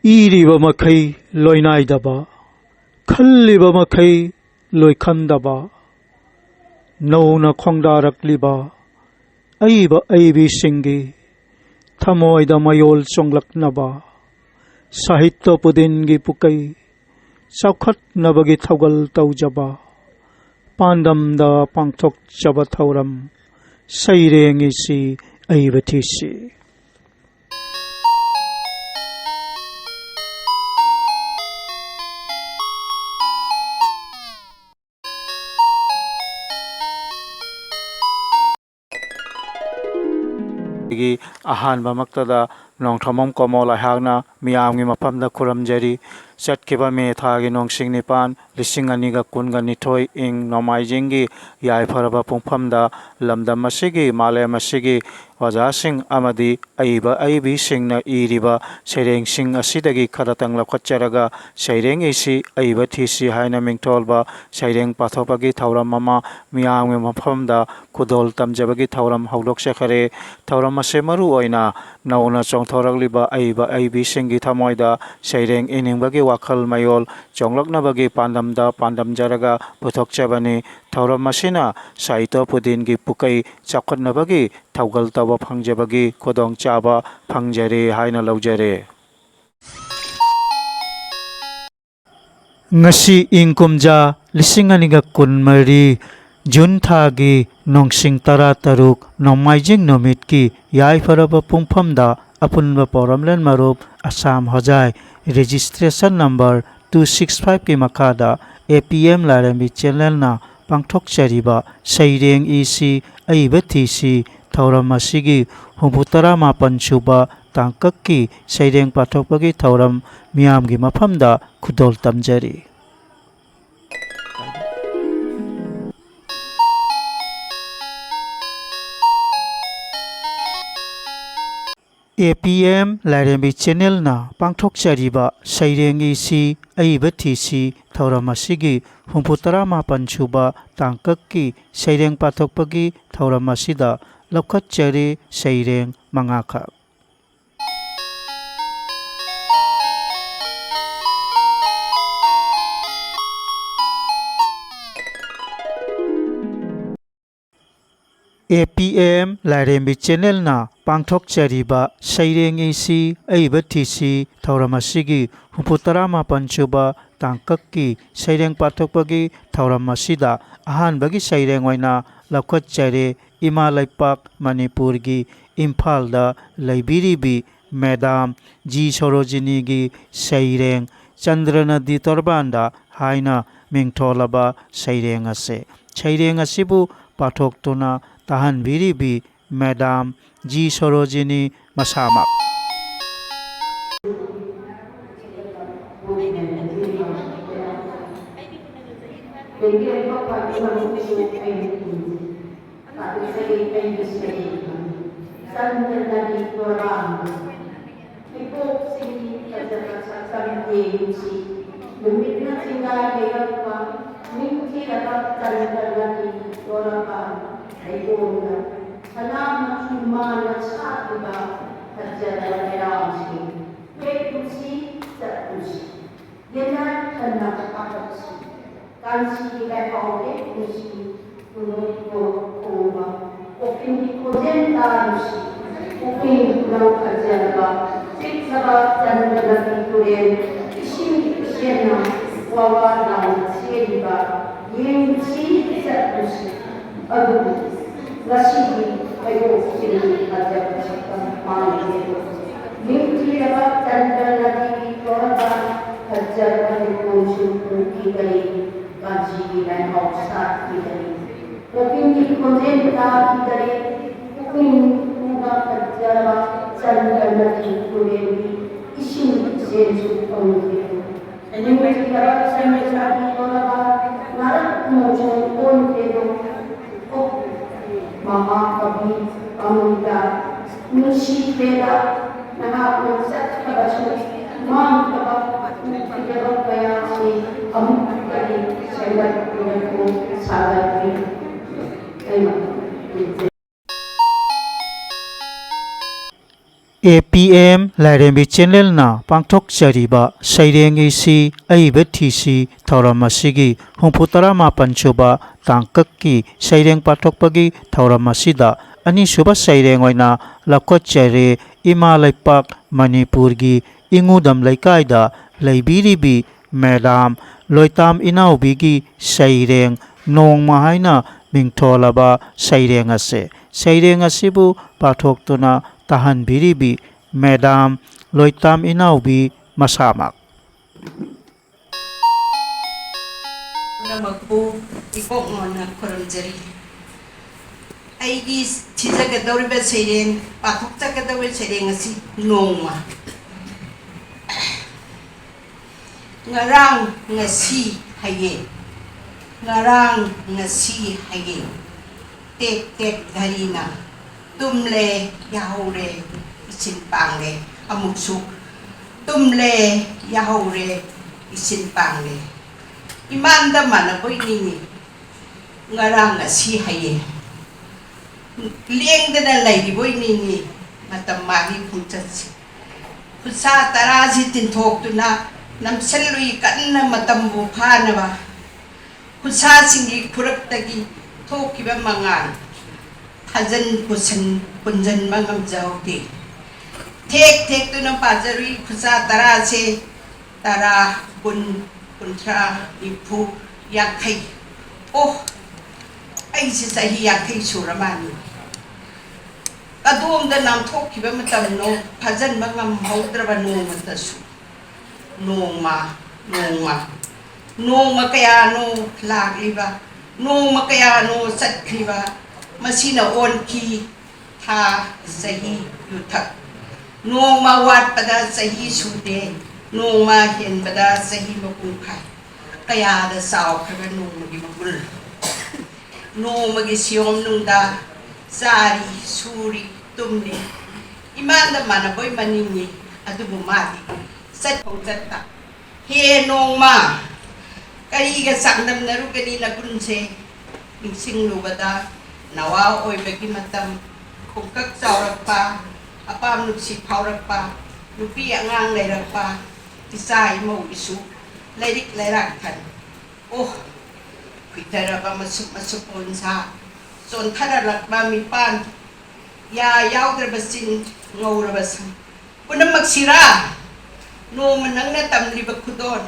ꯏꯔꯤꯕ ꯃꯈꯩ ꯂꯣꯏꯅꯥꯏꯗꯕ ꯈꯜꯂꯤꯕ ꯃꯈꯩ ꯂꯣꯏꯈꯟꯗꯕ ꯅꯧꯅ ꯈꯣꯡꯗꯥꯔꯛꯂꯤꯕ ꯑꯏꯕ ꯑꯏꯕꯤꯁꯤꯡꯒꯤ ꯊꯃꯣꯏꯗ ꯃꯌꯣꯜ ꯆꯣꯡꯂꯛꯅꯕ ꯁꯥꯍꯤꯇ꯭ꯌ ꯄꯨꯗꯤꯟꯒꯤ ꯄꯨꯀꯩ ꯆꯥꯎꯈꯠꯅꯕꯒꯤ ꯊꯧꯒꯜ ꯇꯧꯖꯕ ꯄꯥꯟꯗꯝꯗ ꯄꯥꯡꯊꯣꯛꯆꯕ ꯊꯧꯔꯝ ꯁꯩꯔꯦꯡꯏꯁꯤ ꯑꯏꯕ ꯊꯤꯁꯤ ꯑꯍꯥꯟꯕ ꯃꯛꯇꯗ ꯅꯣꯡꯊꯣꯝꯕꯝ ꯀꯣꯃꯣꯜ ꯑꯩꯍꯥꯛꯅ ꯃꯤꯌꯥꯝꯒꯤ ꯃꯐꯝꯗ ꯈꯨꯔꯨꯝꯖꯔꯤ ꯆꯠꯈꯤꯕ ꯃꯦ ꯊꯥꯒꯤ ꯅꯣꯡꯁꯤꯡ ꯅꯤꯄꯥꯟ 2022 ꯏꯪ ꯅꯣꯡꯃꯥꯏꯖꯤꯡꯒꯤ ꯌꯥꯏꯐꯔꯕ ꯄꯨꯡꯐꯝꯗ ꯂꯝꯗꯝ ꯑꯁꯤꯒꯤ ꯃꯥꯂꯦꯝ ꯑꯁꯤꯒꯤ ꯑꯣꯖꯥꯁꯤꯡ ꯑꯃꯗꯤ ꯑꯏꯕ ꯑꯏꯕꯤꯁꯤꯡꯅ ꯏꯔꯤꯕ ꯁꯩꯔꯦꯡꯁꯤꯡ ꯑꯁꯤꯗꯒꯤ ꯈꯔꯇꯪ ꯂꯧꯈꯠꯆꯔꯒ ꯁꯩꯔꯦꯡꯏꯁꯤ ꯑꯏꯕ ꯊꯤꯁꯤ ꯍꯥꯏꯅ ꯃꯤꯡꯊꯣꯜꯕ ꯁꯩꯔꯦꯡ ꯄꯥꯊꯣꯛꯄꯒꯤ ꯊꯧꯔꯝ ꯑꯃ ꯃꯤꯌꯥꯝꯒꯤ ꯃꯐꯝꯗ ꯈꯨꯗꯣꯜ ꯇꯝꯖꯕꯒꯤ ꯊꯧꯔꯝ ꯍꯧꯗꯣꯛꯆꯈꯔꯦ ꯊꯧꯔꯝ ꯑꯁꯤ ꯃꯔꯨ ꯑꯣꯏꯅ ꯅꯧꯅ ꯆꯣꯡꯊꯣꯔꯛꯂꯤꯕ ꯑꯏꯕ ꯑꯏꯕꯤꯁꯤꯡꯒꯤ ꯊꯃꯣꯏꯗ ꯁꯩꯔꯦꯡ ꯏꯅꯤꯡꯕꯒꯤ ꯋꯥꯈꯜ ꯃꯌꯣꯜ ꯆꯣꯡꯂꯛꯅꯕꯒꯤ ꯄꯥꯟꯗꯝꯗ ꯄꯥꯟꯗꯝꯖꯔꯒ ꯄꯨꯊꯣꯛꯆꯕꯅꯤ ꯊꯧꯔꯝ ꯑꯁꯤꯅ ꯁꯥꯍꯤꯇ꯭ꯌ ꯄꯨꯗꯤꯟꯒꯤ ꯄꯨꯀꯩ ꯆꯥꯎꯈꯠꯅꯕꯒꯤ ꯊꯧꯒꯜ ꯇꯧꯕ ꯐꯪꯖꯕꯒꯤ ꯈꯨꯗꯣꯡꯆꯥꯕ ꯐꯪꯖꯔꯦ ꯍꯥꯏꯅ ꯂꯧꯖꯔꯦ ꯉꯁꯤ ꯏꯪ ꯀꯨꯝꯖꯥ 2024 ꯖꯨꯟ ꯊꯥꯒꯤ ꯅꯣꯡꯁꯤꯡ 13 ꯅꯣꯡꯃꯥꯏꯖꯤꯡ ꯅꯨꯃꯤꯠꯀꯤ ꯌꯥꯏꯐꯔꯕ ꯄꯨꯡꯐꯝꯗ ꯑꯄꯨꯟꯕ ꯄꯧꯔꯝꯂꯦꯟ ꯃꯔꯨꯞ ꯑꯁꯥꯝ ꯍꯣꯖꯥꯏ ꯔꯦꯖꯤꯁꯇ꯭ꯔꯦꯁꯟ ꯅꯝꯕꯔ 265ꯀꯤ ꯃꯈꯥꯗ APM ꯂꯥꯏꯔꯦꯝꯕꯤ ꯆꯦꯅꯦꯜꯅ ꯄꯥꯡꯊꯣꯛꯆꯔꯤꯕ ꯁꯩꯔꯦꯡ ꯏꯁꯤ ꯑꯏꯕ ꯊꯤꯁꯤ ꯊꯧꯔꯝ ꯑꯁꯤꯒꯤ 69 ꯁꯨꯕ ꯇꯥꯡꯀꯛꯀꯤ ꯁꯩꯔꯦꯡ ꯄꯥꯊꯣꯛꯄꯒꯤ ꯊꯧꯔꯝ ꯃꯤꯌꯥꯝꯒꯤ ꯃꯐꯝꯗ ꯈꯨꯗꯣꯜ ꯇꯝꯖꯔꯤ APM ꯂꯥꯏꯔꯦꯝꯕꯤ ꯆꯦꯅꯦꯜꯅ ꯄꯥꯡꯊꯣꯛꯆꯔꯤꯕ ꯁꯩꯔꯦꯡ ꯏꯁꯤ ꯑꯏꯕ ꯊꯤꯁꯤ ꯊꯧꯔꯝ ꯑꯁꯤꯒꯤ 69 ꯁꯨꯕ ꯇꯥꯡꯀꯛꯀꯤ ꯁꯩꯔꯦꯡ ꯄꯥꯊꯣꯛꯄꯒꯤ ꯊꯧꯔꯝ ꯑꯁꯤꯗ ꯂꯧꯈꯠꯆꯔꯤ ꯁꯩꯔꯦꯡ 5ꯈꯛ APM ꯂꯥꯏꯔꯦꯝꯕꯤ ꯆꯦꯅꯦꯜꯅ ꯄꯥꯡꯊꯣꯛꯆꯔꯤꯕ ꯁꯩꯔꯦꯡ ꯏꯁꯤ ꯑꯏꯕ ꯊꯤꯁꯤ ꯊꯧꯔꯝ ꯑꯁꯤꯒꯤ 69 ꯁꯨꯕ ꯇꯥꯡꯀꯛꯀꯤ ꯁꯩꯔꯦꯡ ꯄꯥꯊꯣꯛꯄꯒꯤ ꯊꯧꯔꯝ ꯑꯁꯤꯗ ꯑꯍꯥꯟꯕꯒꯤ ꯁꯩꯔꯦꯡ ꯑꯣꯏꯅ ꯂꯧꯈꯠꯆꯔꯦ ꯏꯃꯥ ꯂꯩꯄꯥꯛ ꯃꯅꯤꯄꯨꯔꯒꯤ ꯏꯝꯐꯥꯜꯗ ꯂꯩꯕꯤꯔꯤꯕꯤ ꯃꯦꯗꯥꯝ ꯖꯤ ꯁꯣꯔꯣꯖꯤꯅꯤꯒꯤ ꯁꯩꯔꯦꯡ ꯆꯟꯗ꯭ꯔ ꯅꯗꯤ ꯇꯣꯔꯕꯥꯟꯗ ꯍꯥꯏꯅ ꯃꯤꯡꯊꯣꯜꯂꯕ ꯁꯩꯔꯦꯡ ꯑꯁꯤ ꯁꯩꯔꯦꯡ ꯑꯁꯤꯕꯨ ꯄꯥꯊꯣꯛꯇꯨꯅ ꯇꯥꯍꯟꯕꯤꯔꯤꯕꯤ ꯃꯦꯗꯥꯝ ꯖꯤ ꯁꯣꯔꯣꯖꯤꯅꯤ ꯃꯁꯥꯃꯛ APM Lairembi Channel na Pangthok Chariba Saireng isi Aibat Thisi Thauramasi Humputara Mapanchuba Tangkaki Saireng Pathokpagi Thauramasida Ani Suba Saireng Oina Lakot Chare Ima Laipak Manipurgi Ingudam Laikaida Laibiribi Madam Loitam Inaubigi Saireng Nong Mahaina Mingtholaba Saireng Ase Saireng Asibu Pathoktuna tahan biribi Madam Loitam Inaubi Masamak. Magpo ikok ngona koronjari. Aigi thijagadawriba seireng pathokjagadawri seireng asi nongma. Ngarang ngasi hayeng. Ngarang ngasi hayeng. Tek tek dharina. Tumle yahure isin pangle amuksuk. Tumle yahure isin pangle. Imanda mana boy nini ngarang ngasi haye. Lieng dana lady boy nini matam magi punchat. Kusa tarazi tintok tu na namselui kanna matam buphana ba. Kusa singi purak tagi thoki ba mangan. Hajan punjan mangam jauti. Tek tek tu na pajari kusa tarazi tara kuntra ipu yakai. Oh, ay si sahi yakai suramani. Kadung da nam thoki ba matam no hajan mangam haudra ba no matasu. Noma kaya no lagliba. Noma kaya no satkriba. Masina on ki tha sahi yuthak. Noma wat pada sahi sude. Noma hen pada sahi mapungkai. Kaya da sao kaya noma gi magul. Noma gi siyom nungda sari suri tumli. Imanda mana boy manini adu bumati. Sat pong satta. He noma kari ga sakdam naru kani na kunse sing lubada nawa oy bagi matam kukak saurak pa apam nuksi paurak pa nupi angang leirak pa isay mo isu leirik leirak kan oh kuitara pa masuk pon sa son thararak ba mi pan ya yaw basin ngawra basin punam magsira no manang na tamli ba kudon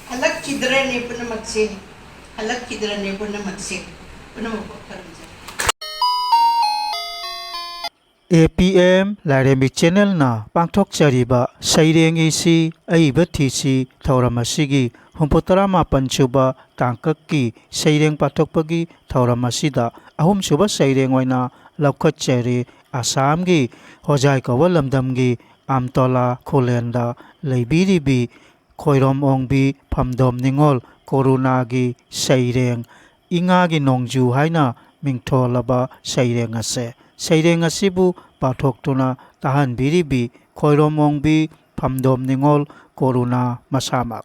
halak kidra ne punam magsi halak kidra ne punam magsi punam magpapalja APM Lairembi Channel na Pangthok Chariba Saireng isi Aibat Thisi Thauramasi Humputara Mapanchuba Tangkaki Saireng Pathokpagi Thauramasida Ahum Suba Saireng Oina Lakot Chare Assamgi Hojai Kawa Lamdamgi Amtola Kholenda Laibiribi Khoirom Ongbi Phamdom Ningol Korunagi Saireng Ingagi Nongju Haina Mingtholaba Saireng Ase Saireng asibu pathoktuna tahan biribi Khoirom Ongbi Phamdom Ningol Koruna Masamak.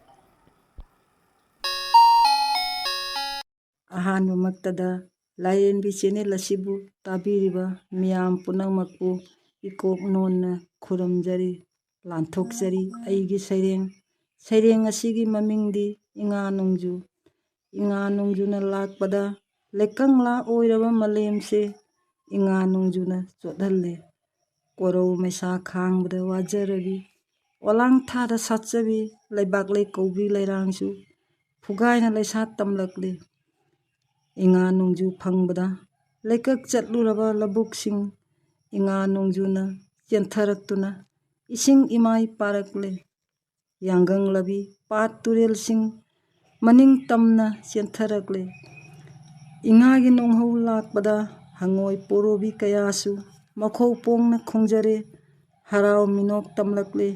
Ahanba maktada Lairembi Channel asibu tabiriba miyam punangmakpu ikok nonna khuramjari lanthokjari aigi saireng asigi mamingdi inga nongjuna lakpada lekangla oiraba malemse inga nongjuna chodhalle korau maisa khangbada wajarabi olang thada satchabi laibaklai kaubi lairangsu phugaina laisat tamlakle inga nongju phangbada lekak chatluraba labuksing inga nongjuna chentharatuna ising imai parakle yangang labi pat turel sing maning tamna chentharakle ingagi nonghau lakpada hangoi porobi kayasu makhou pongna khongjare harau minok tamlakle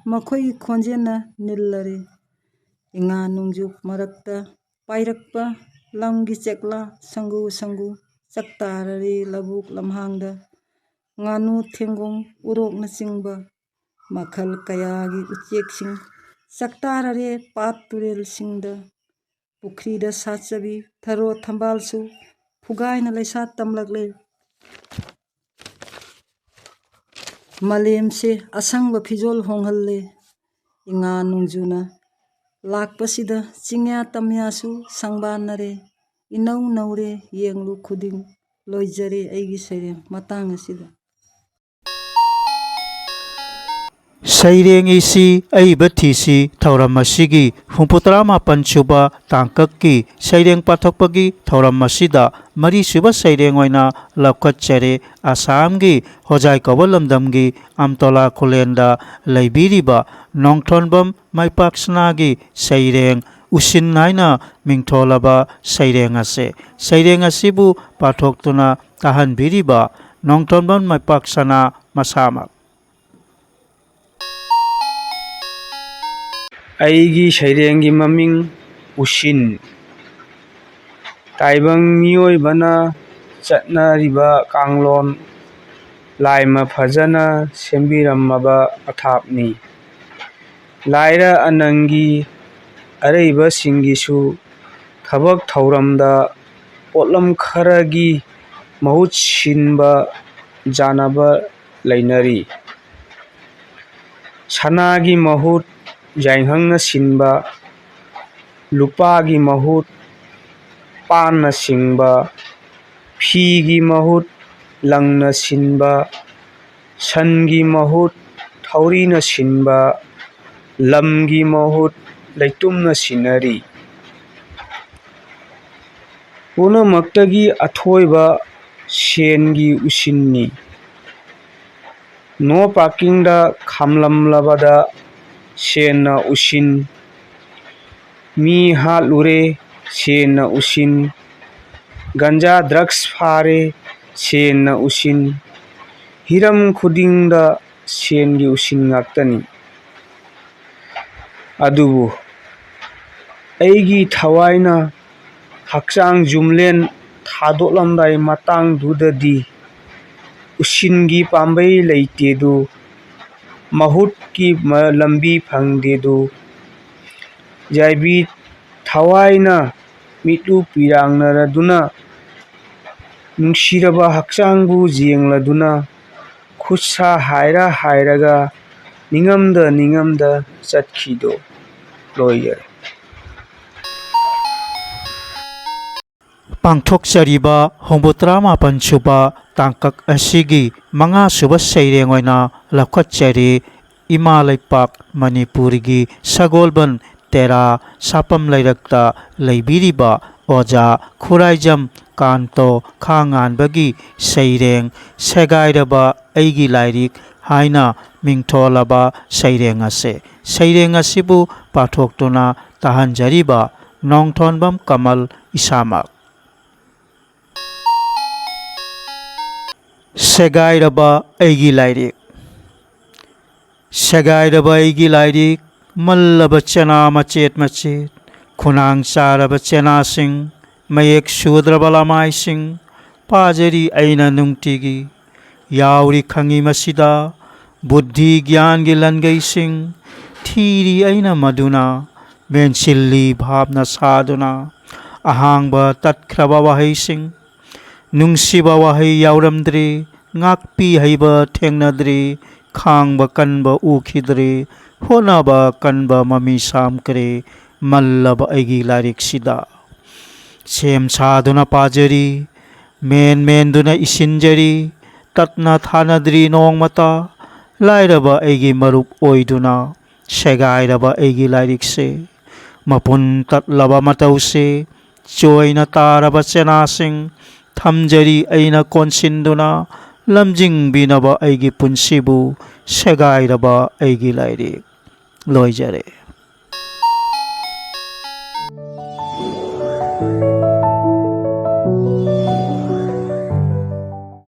makhoi khonjena nillare inga nongjuk marakta pairakpa lamgi chekla sangu chaktarare labuk lamhangda nganu thengong urokna chingba makhal kayagi ucheksing chaktarare pat turel singda pukrida satchabi tharo thambalsu phugaina laisat tamlakle ꯃꯥꯂꯦꯝꯁꯦ ꯑꯁꯪꯕ ꯐꯤꯖꯣꯜ ꯍꯣꯡꯍꯜꯂꯦ ꯏꯉꯥ ꯅꯣꯡꯖꯨꯅ ꯂꯥꯛꯄꯁꯤꯗ ꯆꯤꯡꯌꯥ ꯇꯝꯌꯥꯁꯨ ꯁꯪꯕꯥꯟꯅꯔꯦ ꯏꯅꯧ ꯅꯧꯔꯦ ꯌꯦꯡꯂꯨ ꯈꯨꯗꯤꯡ ꯂꯣꯏꯖꯔꯦ ꯑꯩꯒꯤ ꯁꯩꯔꯦꯡ ꯃꯇꯥꯡ ꯑꯁꯤꯗ ꯁꯩꯔꯦꯡ ꯏꯁꯤ ꯑꯏꯕ ꯊꯤꯁꯤ ꯊꯧꯔꯝ ꯑꯁꯤꯒꯤ 69 ꯁꯨꯕ ꯇꯥꯡꯀꯛꯀꯤ ꯁꯩꯔꯦꯡ ꯄꯥꯊꯣꯛꯄꯒꯤ ꯊꯧꯔꯝ ꯑꯁꯤꯗ ꯃꯔꯤꯁꯨꯕ ꯁꯩꯔꯦꯡ ꯑꯣꯏꯅ ꯂꯧꯈꯠꯆꯔꯦ ꯑꯁꯥꯝꯒꯤ ꯍꯣꯖꯥꯏ ꯀꯧꯕ ꯂꯝꯗꯝꯒꯤ ꯑꯝꯇꯣꯂꯥ ꯈꯨꯂꯦꯟꯗ ꯂꯩꯕꯤꯔꯤꯕ ꯅꯣꯡꯊꯣꯟꯕꯝ ꯃꯥꯏꯄꯥꯛꯁꯅꯥꯒꯤ ꯁꯩꯔꯦꯡ ꯎꯁꯤꯟ ꯍꯥꯏꯅ ꯃꯤꯡꯊꯣꯜꯂꯕ ꯁꯩꯔꯦꯡ ꯑꯁꯦ ꯁꯩꯔꯦꯡ ꯑꯁꯤꯕꯨ ꯄꯥꯊꯣꯛꯇꯨꯅ ꯇꯥꯍꯟꯕꯤꯔꯤꯕ ꯅꯣꯡꯊꯣꯟꯕꯝ ꯃꯥꯏꯄꯥꯛꯁꯅꯥ ꯃꯁꯥꯃꯛ ꯑꯩꯒꯤ ꯁꯩꯔꯦꯡꯒꯤ ꯃꯃꯤꯡ ꯎꯁꯤꯟ ꯇꯥꯏꯕꯪ ꯃꯤꯑꯣꯏꯕꯅ ꯆꯠꯅꯔꯤꯕ ꯀꯥꯡꯂꯣꯟ ꯂꯥꯏꯃ ꯐꯖꯅ ꯁꯦꯝꯕꯤꯔꯝꯃꯕ ꯑꯊꯥꯞꯅꯤ ꯂꯥꯏꯔ ꯑꯅꯪꯒꯤ ꯑꯔꯩꯕꯁꯤꯡꯒꯤꯁꯨ ꯊꯕꯛ ꯊꯧꯔꯝꯗ ꯄꯣꯠꯂꯝ ꯈꯔꯒꯤ ꯃꯍꯨꯠ ꯁꯤꯟꯕ ꯌꯥꯅꯕ ꯂꯩꯅꯔꯤ ꯁꯅꯥꯒꯤ ꯃꯍꯨꯠ ꯌꯥꯏꯉꯪꯅ ꯁꯤꯟꯕ ꯂꯨꯄꯥꯒꯤ ꯃꯍꯨꯠ ꯄꯥꯟꯅ ꯁꯤꯟꯕ ꯐꯤꯒꯤ ꯃꯍꯨꯠ ꯂꯪꯅ ꯁꯤꯟꯕ ꯁꯟꯒꯤ ꯃꯍꯨꯠ ꯊꯧꯔꯤꯅ ꯁꯤꯟꯕ ꯂꯝꯒꯤ ꯃꯍꯨꯠ ꯂꯩꯇꯨꯝꯅ ꯁꯤꯟꯅꯔꯤ ꯄꯨꯝꯅꯃꯛꯇꯒꯤ ꯑꯊꯣꯏꯕ ꯁꯦꯟꯒꯤ ꯎꯁꯤꯟꯅꯤ ꯅꯣ ꯄꯥꯔꯀꯤꯡꯗ ꯈꯥꯝꯂꯝꯂꯕꯗ ꯁꯦꯟꯅ ꯎꯁꯤꯟ ꯃꯤ ꯍꯥꯠꯂꯨꯔꯦ ꯁꯦꯟꯅ ꯎꯁꯤꯟ ꯒꯟꯖꯥ ꯗ꯭ꯔꯒꯁ ꯐꯥꯔꯦ ꯁꯦꯟꯅ ꯎꯁꯤꯟ ꯍꯤꯔꯝ ꯈꯨꯗꯤꯡꯗ ꯁꯦꯟꯒꯤ ꯎꯁꯤꯟ ꯉꯥꯛꯇꯅꯤ ꯑꯗꯨꯕꯨ ꯑꯩꯒꯤ ꯊꯋꯥꯏꯅ ꯍꯛꯆꯥꯡ ꯖꯨꯝꯂꯦꯟ ꯊꯥꯗꯣꯛꯂꯝꯗꯥꯏ ꯃꯇꯥꯡꯗꯨꯗꯗꯤ ꯎꯁꯤꯟꯒꯤ ꯄꯥꯝꯕꯩ ꯂꯩꯇꯦꯗꯨ ꯃꯍꯨꯠꯀꯤ ꯂꯝꯕꯤ ꯐꯪꯗꯦꯗꯨ ꯌꯥꯏꯕꯤ ꯊꯋꯥꯏꯅ ꯃꯤꯠꯂꯨ ꯄꯤꯔꯥꯡꯅꯔꯗꯨꯅ ꯅꯨꯡꯁꯤꯔꯕ ꯍꯛꯆꯥꯡꯕꯨ ꯌꯦꯡꯂꯗꯨꯅ ꯈꯨꯠꯁꯥ ꯍꯥꯏꯔ ꯍꯥꯏꯔꯒ ꯅꯤꯡꯉꯝꯗ ꯆꯠꯈꯤꯗꯣ ꯂꯣꯏꯖꯔꯦ ꯄꯥꯡꯊꯣꯛꯆꯔꯤꯕ 69 ꯁꯨꯕ ꯇꯥꯡꯀꯛ ꯑꯁꯤꯒꯤ 5 ꯁꯨꯕ ꯁꯩꯔꯦꯡ ꯑꯣꯏꯅ ꯂꯧꯈꯠꯆꯔꯤ ꯏꯃꯥ ꯂꯩꯄꯥꯛ ꯃꯅꯤꯄꯨꯔꯒꯤ ꯁꯒꯣꯜꯕꯟ ꯇꯦꯔꯥ ꯁꯥꯄꯝ ꯂꯩꯔꯛꯇ ꯂꯩꯕꯤꯔꯤꯕ ꯑꯣꯖꯥ ꯈꯨꯔꯥꯏꯖꯝ ꯀꯥꯟꯇꯣ ꯈꯥꯉꯥꯟꯕꯒꯤ ꯁꯩꯔꯦꯡ ꯁꯦꯒꯥꯏꯔꯕ ꯑꯩꯒꯤ ꯂꯥꯏꯔꯤꯛ ꯍꯥꯏꯅ ꯃꯤꯡꯊꯣꯜꯂꯕ ꯁꯩꯔꯦꯡ ꯑꯁꯦ ꯁꯩꯔꯦꯡ ꯑꯁꯤꯕꯨ ꯄꯥꯊꯣꯛꯇꯨꯅ ꯇꯥꯍꯟꯖꯔꯤꯕ ꯅꯣꯡꯊꯣꯟꯕꯝ ꯀꯃꯜ ꯏꯁꯥꯃꯛ ꯁꯦꯒꯥꯏꯔꯕ ꯑꯩꯒꯤ ꯂꯥꯏꯔꯤꯛ ꯁꯦꯒꯥꯏꯔꯕ ꯑꯩꯒꯤ ꯂꯥꯏꯔꯤꯛ ꯃꯜꯂꯕ ꯆꯦꯅꯥ ꯃꯆꯦꯠ ꯃꯆꯦꯠ ꯈꯨꯅꯥꯡ ꯆꯥꯔꯕ ꯆꯦꯅꯥꯁꯤꯡ ꯃꯌꯦꯛ ꯁꯨꯗ꯭ꯔꯕ ꯂꯃꯥꯏꯁꯤꯡ ꯄꯥꯖꯔꯤ ꯑꯩꯅ ꯅꯨꯡꯇꯤꯒꯤ ꯌꯥꯎꯔꯤ ꯈꯪꯉꯤ ꯃꯁꯤꯗ ꯕꯨද්ධꯤ ꯒ꯭ꯌꯥꯟꯒꯤ ꯂꯟꯒꯩꯁꯤꯡ ꯊꯤꯔꯤ ꯑꯩꯅ ꯃꯗꯨꯅ ꯃꯦꯟꯁꯤꯜꯂꯤ ꯚꯥꯞꯅ ꯁꯥꯗꯨꯅ ꯑꯍꯥꯡꯕ ꯇꯠꯈ꯭ꯔꯕ ꯋꯥꯍꯩꯁꯤꯡ ꯅꯨꯡꯁꯤꯕ ꯋꯥꯍꯩ ꯌꯥꯎꯔꯝꯗ꯭ꯔꯤ ꯉꯥꯛꯄꯤ ꯍꯩꯕ ꯊꯦꯡꯅꯗ꯭ꯔꯤ ꯈꯥꯡꯕ ꯀꯟꯕ ꯎꯈꯤꯗ꯭ꯔꯤ ꯍꯣꯠꯅꯕ ꯀꯟꯕ ꯃꯃꯤ ꯁꯥꯝꯈ꯭ꯔꯦ ꯃꯜꯂꯕ ꯑꯩꯒꯤ ꯂꯥꯏꯔꯤꯛꯁꯤꯗ ꯁꯦꯝ ꯁꯥꯗꯨꯅ ꯄꯥꯖꯔꯤ ꯃꯦꯟꯗꯨꯅ ꯏꯁꯤꯟꯖꯔꯤ ꯇꯠꯅ ꯊꯥꯅꯗ꯭ꯔꯤ ꯅꯣꯡꯃꯇ ꯂꯥꯏꯔꯕ ꯑꯩꯒꯤ ꯃꯔꯨꯞ ꯑꯣꯏꯗꯨꯅ ꯁꯦꯒꯥꯏꯔꯕ ꯑꯩꯒꯤ ꯂꯥꯏꯔꯤꯛꯁꯦ ꯃꯄꯨꯟ ꯇꯠꯂꯕ ꯃꯇꯧꯁꯦ ꯆꯣꯏꯅ ꯇꯥꯔꯕ ꯆꯦꯅꯥꯁꯤꯡ ꯊꯝꯖꯔꯤ ꯑꯩꯅ ꯀꯣꯟꯁꯤꯟꯗꯨꯅ ꯂꯝꯖꯤꯡꯕꯤꯅꯕ ꯑꯩꯒꯤ ꯄꯨꯟꯁꯤꯕꯨ ꯁꯦꯒꯥꯏꯔꯕ ꯑꯩꯒꯤ ꯂꯥꯏꯔꯤꯛ ꯂꯣꯏꯖꯔꯦ